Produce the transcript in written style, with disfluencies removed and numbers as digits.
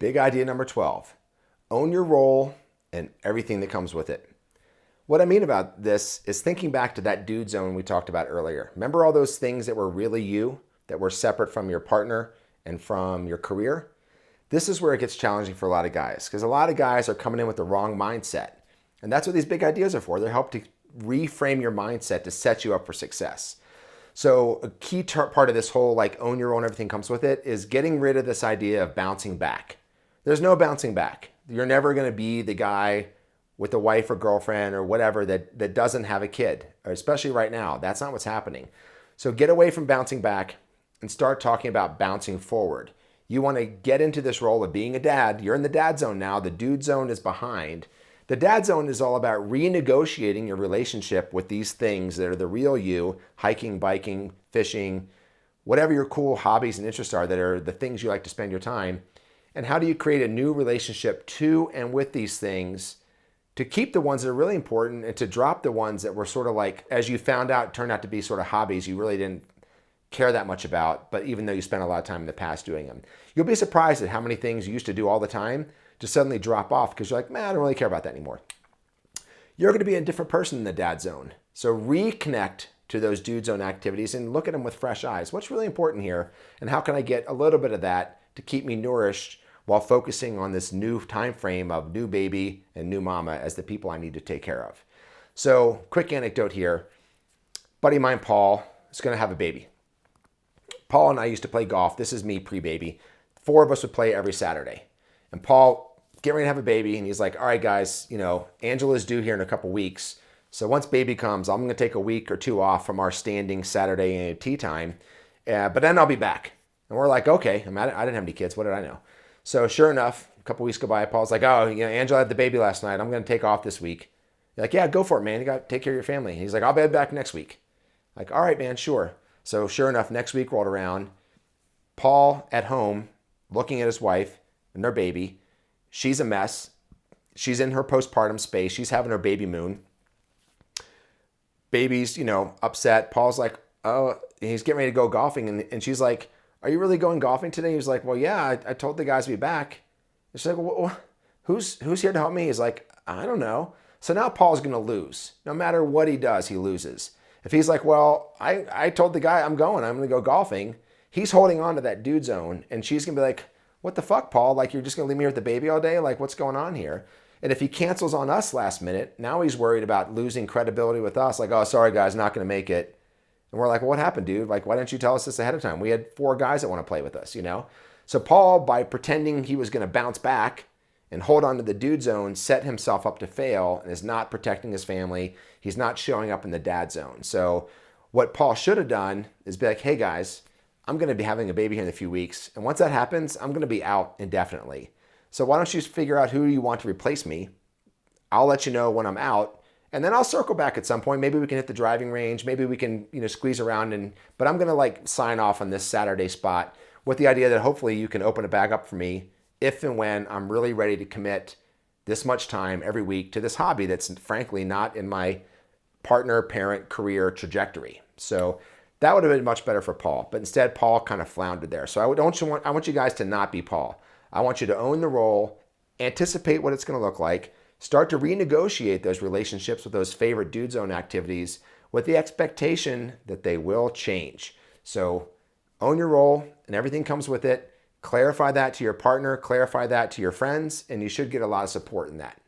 Big idea number 12. Own your role and everything that comes with it. What I mean about this is thinking back to that dude zone we talked about earlier. Remember all those things that were really you, that were separate from your partner and from your career? This is where it gets challenging for a lot of guys, because a lot of guys are coming in with the wrong mindset. And that's what these big ideas are for. They help to reframe your mindset to set you up for success. So a key part of this whole own your own, everything comes with it, is getting rid of this idea of bouncing back. There's no bouncing back. You're never going to be the guy with a wife or girlfriend or whatever that doesn't have a kid, or especially right now. That's not what's happening. So get away from bouncing back and start talking about bouncing forward. You want to get into this role of being a dad. You're in the dad zone now. The dude zone is behind. The dad zone is all about renegotiating your relationship with these things that are the real you: hiking, biking, fishing, whatever your cool hobbies and interests are that are the things you like to spend your time. And how do you create a new relationship to and with these things to keep the ones that are really important and to drop the ones that were sort of as you found out, turned out to be sort of hobbies you really didn't care that much about, but even though you spent a lot of time in the past doing them. You'll be surprised at how many things you used to do all the time just suddenly drop off because you're like, man, I don't really care about that anymore. You're going to be a different person in the dad zone. So reconnect to those dude zone activities and look at them with fresh eyes. What's really important here, and how can I get a little bit of that to keep me nourished while focusing on this new time frame of new baby and new mama as the people I need to take care of? So quick anecdote here. Buddy of mine, Paul, is going to have a baby. Paul and I used to play golf. This is me pre-baby. 4 of us would play every Saturday. And Paul, getting ready to have a baby, and he's like, all right, guys, Angela's due here in a couple weeks. So once baby comes, I'm going to take a week or 2 off from our standing Saturday tea time. But then I'll be back. And we're like, okay. I didn't have any kids. What did I know? So sure enough, a couple weeks go by. Paul's like, oh, Angela had the baby last night. I'm going to take off this week. You're like, yeah, go for it, man. You got to take care of your family. And he's like, I'll be back next week. Like, all right, man, sure. So sure enough, next week rolled around. Paul at home, looking at his wife and their baby. She's a mess. She's in her postpartum space. She's having her baby moon. Baby's, upset. Paul's like, oh, he's getting ready to go golfing. And she's like, are you really going golfing today? He's like, well, yeah, I told the guys to be back. And she's like, well, who's here to help me? He's like, I don't know. So now Paul's going to lose. No matter what he does, he loses. If he's like, well, I told the guy I'm going to go golfing, he's holding on to that dude zone. And she's going to be like, what the fuck, Paul? Like, you're just going to leave me here with the baby all day? Like, what's going on here? And if he cancels on us last minute, now he's worried about losing credibility with us. Like, oh, sorry, guys, not going to make it. And we're like, well, what happened, dude? Like, why didn't you tell us this ahead of time? We had 4 guys that want to play with us, So Paul, by pretending he was going to bounce back and hold on to the dude zone, set himself up to fail and is not protecting his family. He's not showing up in the dad zone. So what Paul should have done is be like, hey, guys, I'm going to be having a baby here in a few weeks. And once that happens, I'm going to be out indefinitely. So why don't you figure out who you want to replace me? I'll let you know when I'm out. And then I'll circle back at some point. Maybe we can hit the driving range. Maybe we can, squeeze around. But I'm going to sign off on this Saturday spot with the idea that hopefully you can open it back up for me if and when I'm really ready to commit this much time every week to this hobby that's frankly not in my partner, parent, career trajectory. So that would have been much better for Paul. But instead, Paul kind of floundered there. So I want you guys to not be Paul. I want you to own the role, anticipate what it's going to look like, start to renegotiate those relationships with those favorite dude zone activities with the expectation that they will change. So own your role and everything comes with it. Clarify that to your partner, clarify that to your friends, and you should get a lot of support in that.